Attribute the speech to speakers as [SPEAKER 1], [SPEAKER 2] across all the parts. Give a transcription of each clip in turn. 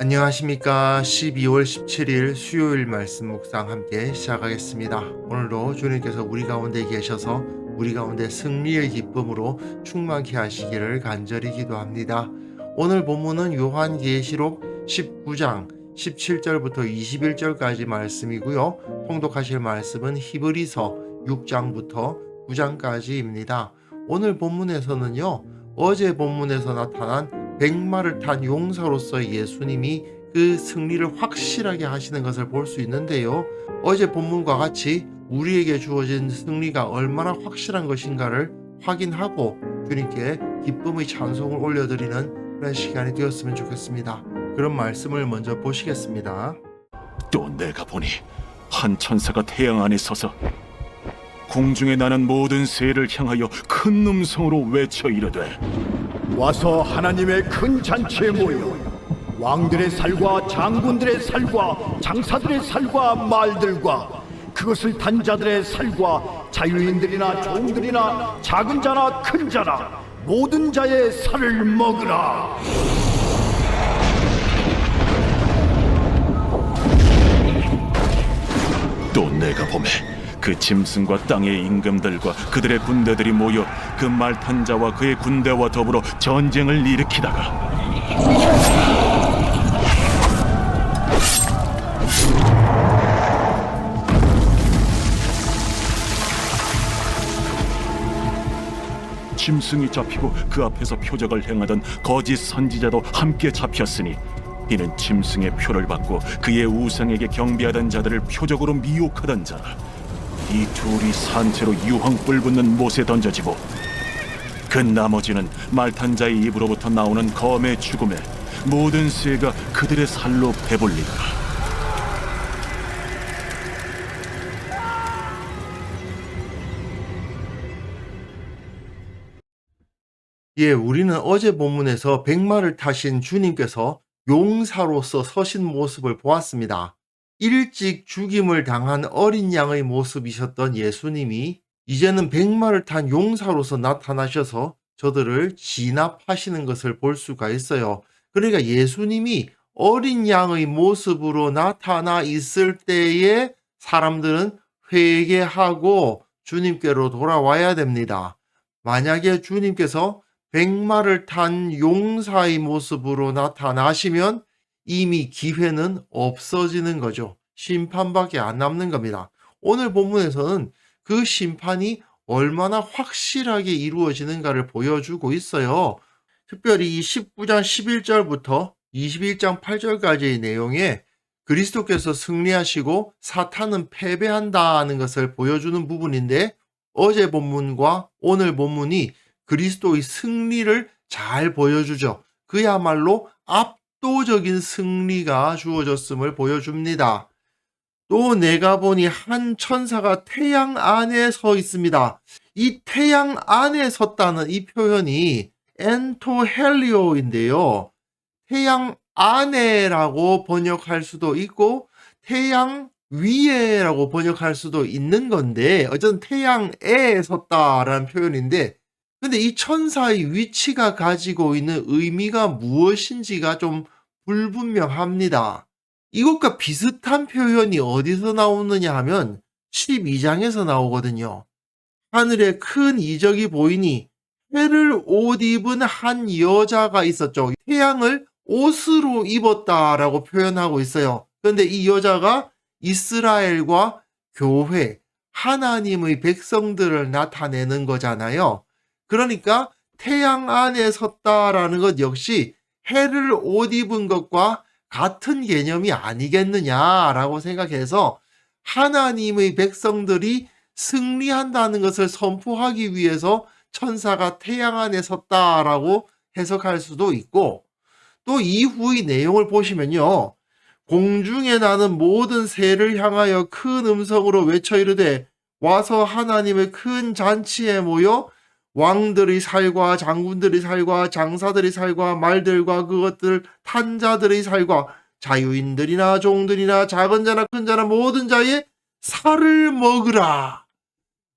[SPEAKER 1] 안녕하십니까. 12월 17일 수요일 말씀 묵상 함께 시작하겠습니다. 오늘도 주님께서 우리 가운데 계셔서 우리 가운데 승리의 기쁨으로 충만케 하시기를 간절히 기도합니다. 오늘 본문은 요한계시록 19장 17절부터 21절까지 말씀이고요. 통독하실 말씀은 히브리서 6장부터 9장까지입니다. 오늘 본문에서는요, 어제 본문에서 나타난 백마를 탄 용사로서 예수님이 그 승리를 확실하게 하시는 것을 볼 수 있는데요. 어제 본문과 같이 우리에게 주어진 승리가 얼마나 확실한 것인가를 확인하고 주님께 기쁨의 찬송을 올려드리는 그런 시간이 되었으면 좋겠습니다. 그런 말씀을 먼저 보시겠습니다.
[SPEAKER 2] 또 내가 보니 한 천사가 태양 안에 서서 공중에 나는 모든 새를 향하여 큰 음성으로 외쳐 이르되,
[SPEAKER 3] 와서 하나님의 큰 잔치에 모여 왕들의 살과 장군들의 살과 장사들의 살과 말들과 그것을 단 자들의 살과 자유인들이나 종들이나 작은 자나 큰 자나 모든 자의 살을 먹으라.
[SPEAKER 2] 또 내가 보매 그 짐승과 땅의 임금들과 그들의 군대들이 모여 그 말 탄 자와 그의 군대와 더불어 전쟁을 일으키다가 짐승이 잡히고 그 앞에서 표적을 행하던 거짓 선지자도 함께 잡혔으니 이는 짐승의 표를 받고 그의 우상에게 경배하던 자들을 표적으로 미혹하던 자라. 이 둘이 산채로 유황불 붙는 못에 던져지고 그 나머지는 말탄 자의 입으로부터 나오는 검의 죽음에 모든 새가 그들의 살로 배불리더라.
[SPEAKER 1] 우리는 어제 본문에서 백마를 타신 주님께서 용사로서 서신 모습을 보았습니다. 일찍 죽임을 당한 어린 양의 모습이셨던 예수님이 이제는 백마를 탄 용사로서 나타나셔서 저들을 진압하시는 것을 볼 수가 있어요. 그러니까 예수님이 어린 양의 모습으로 나타나 있을 때에 사람들은 회개하고 주님께로 돌아와야 됩니다. 만약에 주님께서 백마를 탄 용사의 모습으로 나타나시면 이미 기회는 없어지는 거죠. 심판밖에 안 남는 겁니다. 오늘 본문에서는 그 심판이 얼마나 확실하게 이루어지는가를 보여주고 있어요. 특별히 이 19장 11절부터 21장 8절까지의 내용에 그리스도께서 승리하시고 사탄은 패배한다는 것을 보여주는 부분인데, 어제 본문과 오늘 본문이 그리스도의 승리를 잘 보여주죠. 그야말로 압도적인 승리가 주어졌음을 보여줍니다. 또 내가 보니 한 천사가 태양 안에 서 있습니다. 이 태양 안에 섰다는 이 표현이 엔토헬리오인데요. 태양 안에라고 번역할 수도 있고 태양 위에라고 번역할 수도 있는 건데, 어쨌든 태양에 섰다라는 표현인데, 근데 이 천사의 위치가 가지고 있는 의미가 무엇인지가 좀 불분명합니다. 이것과 비슷한 표현이 어디서 나오느냐 하면 12장에서 나오거든요. 하늘에 큰 이적이 보이니 해를 옷 입은 한 여자가 있었죠. 태양을 옷으로 입었다라고 표현하고 있어요. 그런데 이 여자가 이스라엘과 교회, 하나님의 백성들을 나타내는 거잖아요. 그러니까 태양 안에 섰다라는 것 역시 해를 옷 입은 것과 같은 개념이 아니겠느냐라고 생각해서 하나님의 백성들이 승리한다는 것을 선포하기 위해서 천사가 태양 안에 섰다라고 해석할 수도 있고, 또 이후의 내용을 보시면요, 공중에 나는 모든 새를 향하여 큰 음성으로 외쳐 이르되 와서 하나님의 큰 잔치에 모여 왕들의 살과 장군들의 살과 장사들의 살과 말들과 그것들 탄 자들의 살과 자유인들이나 종들이나 작은 자나 큰 자나 모든 자의 살을 먹으라.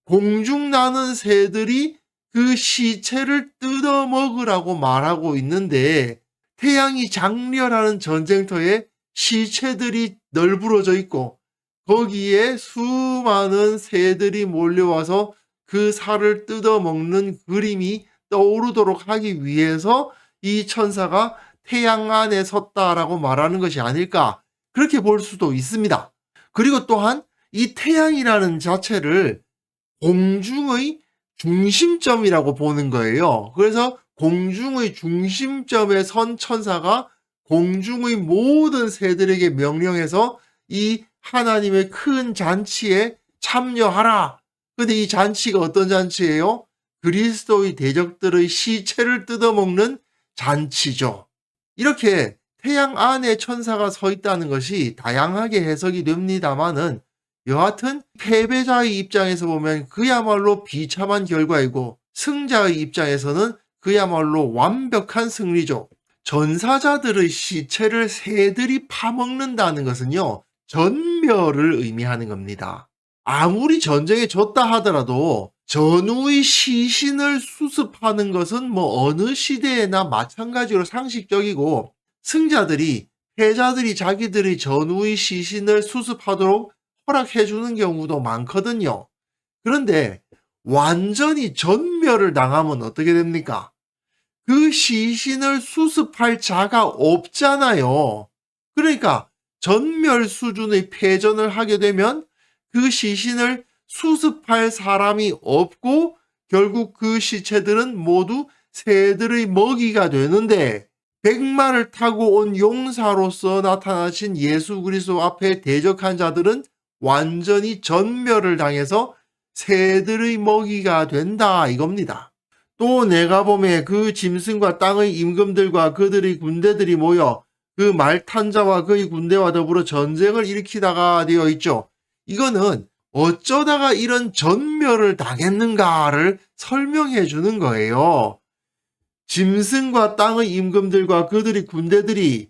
[SPEAKER 1] 공중 나는 새들이 그 시체를 뜯어 먹으라고 말하고 있는데, 태양이 장렬하는 전쟁터에 시체들이 널브러져 있고 거기에 수많은 새들이 몰려와서 그 살을 뜯어먹는 그림이 떠오르도록 하기 위해서 이 천사가 태양 안에 섰다라고 말하는 것이 아닐까, 그렇게 볼 수도 있습니다. 그리고 또한 이 태양이라는 자체를 공중의 중심점이라고 보는 거예요. 그래서 공중의 중심점에 선 천사가 공중의 모든 새들에게 명령해서 이 하나님의 큰 잔치에 참여하라. 근데 이 잔치가 어떤 잔치예요? 그리스도의 대적들의 시체를 뜯어먹는 잔치죠. 이렇게 태양 안에 천사가 서 있다는 것이 다양하게 해석이 됩니다만은 여하튼 패배자의 입장에서 보면 그야말로 비참한 결과이고 승자의 입장에서는 그야말로 완벽한 승리죠. 전사자들의 시체를 새들이 파먹는다는 것은요, 전멸을 의미하는 겁니다. 아무리 전쟁에 졌다 하더라도 전우의 시신을 수습하는 것은 어느 시대에나 마찬가지로 상식적이고, 승자들이 패자들이 자기들의 전우의 시신을 수습하도록 허락해 주는 경우도 많거든요. 그런데 완전히 전멸을 당하면 어떻게 됩니까? 그 시신을 수습할 자가 없잖아요. 그러니까 전멸 수준의 패전을 하게 되면 그 시신을 수습할 사람이 없고 결국 그 시체들은 모두 새들의 먹이가 되는데, 백마를 타고 온 용사로서 나타나신 예수 그리스도 앞에 대적한 자들은 완전히 전멸을 당해서 새들의 먹이가 된다 이겁니다. 또 내가 보면 그 짐승과 땅의 임금들과 그들의 군대들이 모여 그 말 탄 자와 그의 군대와 더불어 전쟁을 일으키다가 되어 있죠. 이거는 어쩌다가 이런 전멸을 당했는가를 설명해 주는 거예요. 짐승과 땅의 임금들과 그들의 군대들이,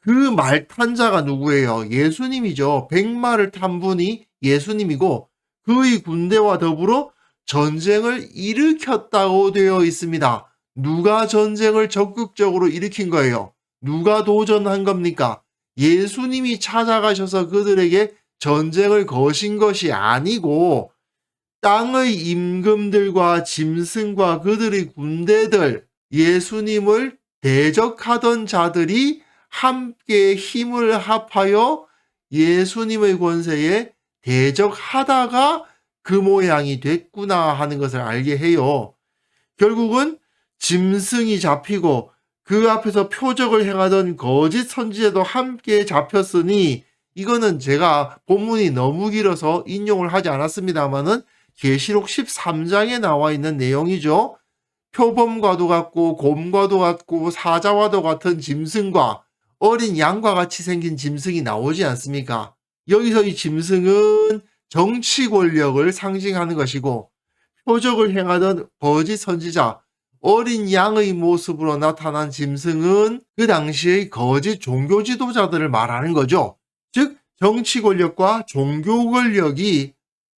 [SPEAKER 1] 그 말 탄 자가 누구예요? 예수님이죠. 백마를 탄 분이 예수님이고 그의 군대와 더불어 전쟁을 일으켰다고 되어 있습니다. 누가 전쟁을 적극적으로 일으킨 거예요? 누가 도전한 겁니까? 예수님이 찾아가셔서 그들에게 전쟁을 거신 것이 아니고 땅의 임금들과 짐승과 그들의 군대들, 예수님을 대적하던 자들이 함께 힘을 합하여 예수님의 권세에 대적하다가 그 모양이 됐구나 하는 것을 알게 해요. 결국은 짐승이 잡히고 그 앞에서 표적을 행하던 거짓 선지자도 함께 잡혔으니, 이거는 제가 본문이 너무 길어서 인용을 하지 않았습니다만은 계시록 13장에 나와 있는 내용이죠. 표범과도 같고 곰과도 같고 사자와도 같은 짐승과 어린 양과 같이 생긴 짐승이 나오지 않습니까? 여기서 이 짐승은 정치 권력을 상징하는 것이고, 표적을 행하던 거짓 선지자, 어린 양의 모습으로 나타난 짐승은 그 당시의 거짓 종교 지도자들을 말하는 거죠. 즉 정치 권력과 종교 권력이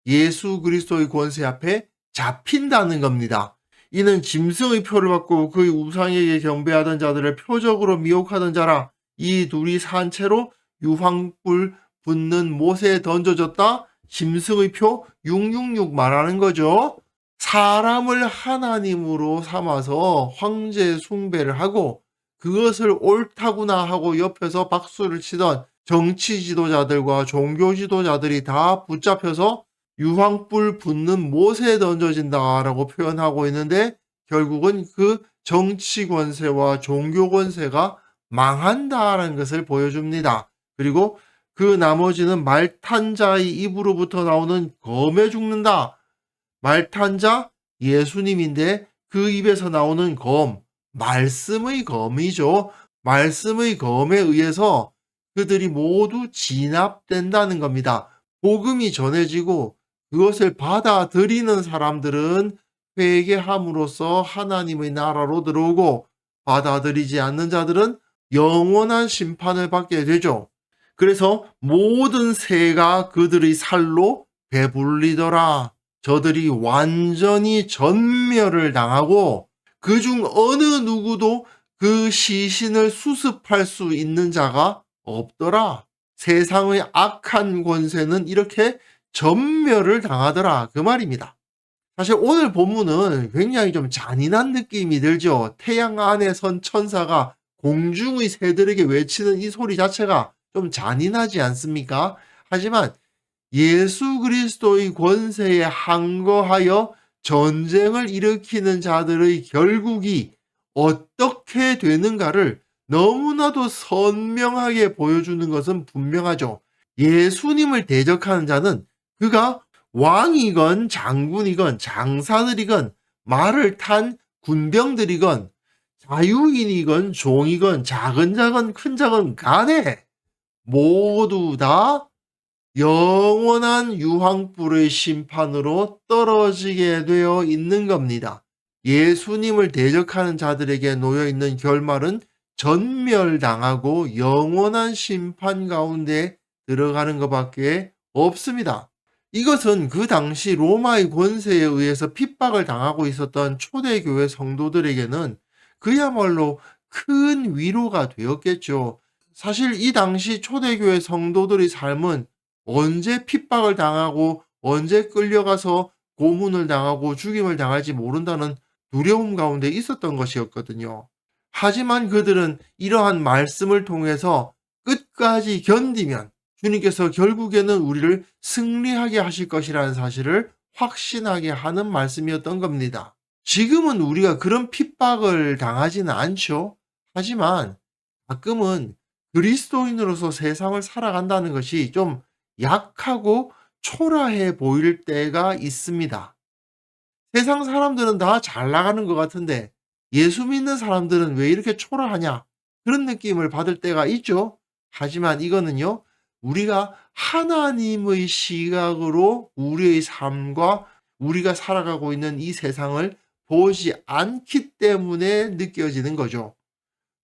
[SPEAKER 1] 예수 그리스도의 권세 앞에 잡힌다는 겁니다. 이는 짐승의 표를 받고 그의 우상에게 경배하던 자들을 표적으로 미혹하던 자라. 이 둘이 산채로 유황불 붙는 못에 던져졌다. 짐승의 표 666 말하는 거죠. 사람을 하나님으로 삼아서 황제 숭배를 하고 그것을 옳다구나 하고 옆에서 박수를 치던 정치 지도자들과 종교 지도자들이 다 붙잡혀서 유황불 붙는 못에 던져진다라고 표현하고 있는데, 결국은 그 정치 권세와 종교 권세가 망한다라는 것을 보여줍니다. 그리고 그 나머지는 말 탄 자의 입으로부터 나오는 검에 죽는다. 말 탄 자 예수님인데 그 입에서 나오는 검, 말씀의 검이죠. 말씀의 검에 의해서 그들이 모두 진압된다는 겁니다. 복음이 전해지고 그것을 받아들이는 사람들은 회개함으로써 하나님의 나라로 들어오고, 받아들이지 않는 자들은 영원한 심판을 받게 되죠. 그래서 모든 새가 그들의 살로 배불리더라. 저들이 완전히 전멸을 당하고 그중 어느 누구도 그 시신을 수습할 수 있는 자가 없더라. 세상의 악한 권세는 이렇게 전멸을 당하더라. 그 말입니다. 사실 오늘 본문은 굉장히 좀 잔인한 느낌이 들죠. 태양 안에 선 천사가 공중의 새들에게 외치는 이 소리 자체가 좀 잔인하지 않습니까? 하지만 예수 그리스도의 권세에 항거하여 전쟁을 일으키는 자들의 결국이 어떻게 되는가를 너무나도 선명하게 보여주는 것은 분명하죠. 예수님을 대적하는 자는 그가 왕이건 장군이건 장사들이건 말을 탄 군병들이건 자유인이건 종이건 작은 자건 큰 자건 간에 모두 다 영원한 유황불의 심판으로 떨어지게 되어 있는 겁니다. 예수님을 대적하는 자들에게 놓여 있는 결말은 전멸당하고 영원한 심판 가운데 들어가는 것밖에 없습니다. 이것은 그 당시 로마의 권세에 의해서 핍박을 당하고 있었던 초대교회 성도들에게는 그야말로 큰 위로가 되었겠죠. 사실 이 당시 초대교회 성도들의 삶은 언제 핍박을 당하고 언제 끌려가서 고문을 당하고 죽임을 당할지 모른다는 두려움 가운데 있었던 것이었거든요. 하지만 그들은 이러한 말씀을 통해서 끝까지 견디면 주님께서 결국에는 우리를 승리하게 하실 것이라는 사실을 확신하게 하는 말씀이었던 겁니다. 지금은 우리가 그런 핍박을 당하지는 않죠. 하지만 가끔은 그리스도인으로서 세상을 살아간다는 것이 좀 약하고 초라해 보일 때가 있습니다. 세상 사람들은 다 잘 나가는 것 같은데 예수 믿는 사람들은 왜 이렇게 초라하냐? 그런 느낌을 받을 때가 있죠. 하지만 이거는요, 우리가 하나님의 시각으로 우리의 삶과 우리가 살아가고 있는 이 세상을 보지 않기 때문에 느껴지는 거죠.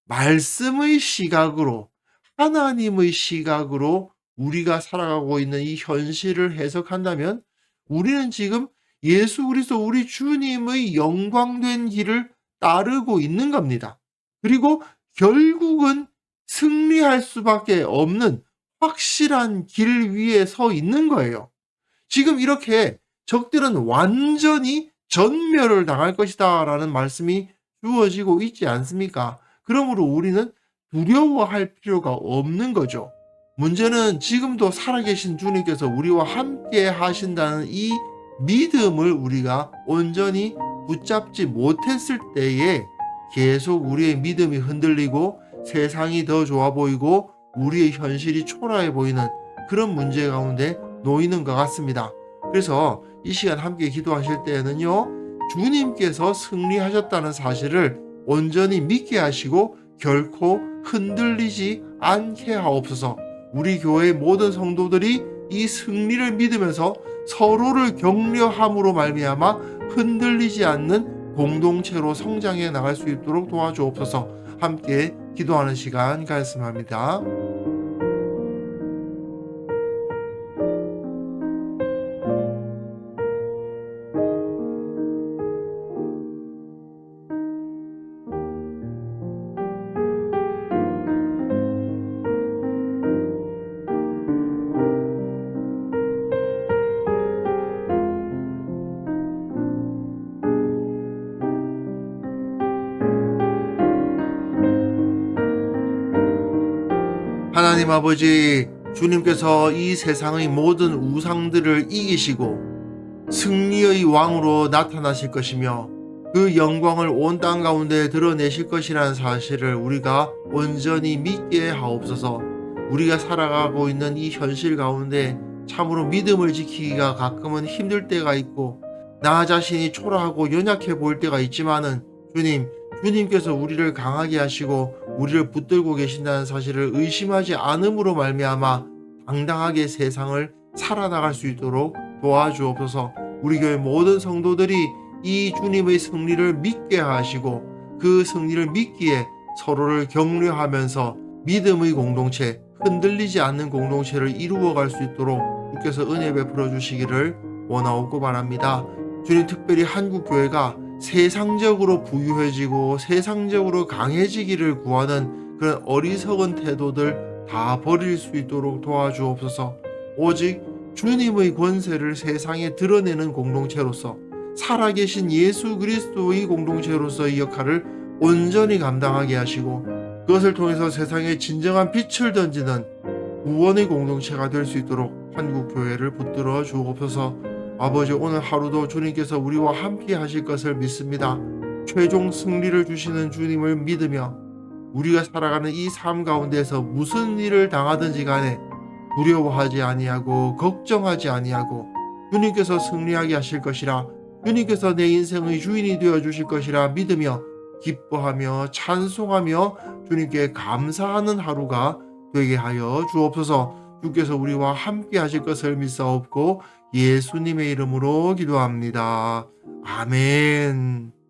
[SPEAKER 1] 말씀의 시각으로, 하나님의 시각으로 우리가 살아가고 있는 이 현실을 해석한다면 우리는 지금 예수 그리스도 우리 주님의 영광된 길을 따르고 있는 겁니다. 그리고 결국은 승리할 수밖에 없는 확실한 길 위에 서 있는 거예요. 지금 이렇게 적들은 완전히 전멸을 당할 것이다 라는 말씀이 주어지고 있지 않습니까? 그러므로 우리는 두려워할 필요가 없는 거죠. 문제는 지금도 살아계신 주님께서 우리와 함께 하신다는 이 믿음을 우리가 온전히 붙잡지 못했을 때에 계속 우리의 믿음이 흔들리고 세상이 더 좋아 보이고 우리의 현실이 초라해 보이는 그런 문제 가운데 놓이는 것 같습니다. 그래서 이 시간 함께 기도하실 때에는요, 주님께서 승리하셨다는 사실을 온전히 믿게 하시고 결코 흔들리지 않게 하옵소서. 우리 교회의 모든 성도들이 이 승리를 믿으면서 서로를 격려함으로 말미암아 흔들리지 않는 공동체로 성장해 나갈 수 있도록 도와주옵소서. 함께 기도하는 시간 가졌습니다. 하나님 아버지, 주님께서 이 세상의 모든 우상들을 이기시고 승리의 왕으로 나타나실 것이며 그 영광을 온 땅 가운데 드러내실 것이라는 사실을 우리가 온전히 믿게 하옵소서. 우리가 살아가고 있는 이 현실 가운데 참으로 믿음을 지키기가 가끔은 힘들 때가 있고 나 자신이 초라하고 연약해 보일 때가 있지만은 주님께서 우리를 강하게 하시고 우리를 붙들고 계신다는 사실을 의심하지 않음으로 말미암아 당당하게 세상을 살아나갈 수 있도록 도와주옵소서. 우리 교회 모든 성도들이 이 주님의 승리를 믿게 하시고 그 승리를 믿기에 서로를 격려하면서 믿음의 공동체, 흔들리지 않는 공동체를 이루어갈 수 있도록 주께서 은혜 베풀어 주시기를 원하옵고 바랍니다. 주님, 특별히 한국교회가 세상적으로 부유해지고 세상적으로 강해지기를 구하는 그런 어리석은 태도들 다 버릴 수 있도록 도와주옵소서. 오직 주님의 권세를 세상에 드러내는 공동체로서 살아계신 예수 그리스도의 공동체로서의 역할을 온전히 감당하게 하시고 그것을 통해서 세상에 진정한 빛을 던지는 구원의 공동체가 될 수 있도록 한국교회를 붙들어 주옵소서. 아버지, 오늘 하루도 주님께서 우리와 함께 하실 것을 믿습니다. 최종 승리를 주시는 주님을 믿으며 우리가 살아가는 이 삶 가운데서 무슨 일을 당하든지 간에 두려워하지 아니하고 걱정하지 아니하고 주님께서 승리하게 하실 것이라, 주님께서 내 인생의 주인이 되어 주실 것이라 믿으며 기뻐하며 찬송하며 주님께 감사하는 하루가 되게 하여 주옵소서. 주께서 우리와 함께 하실 것을 믿사옵고 예수님의 이름으로 기도합니다. 아멘.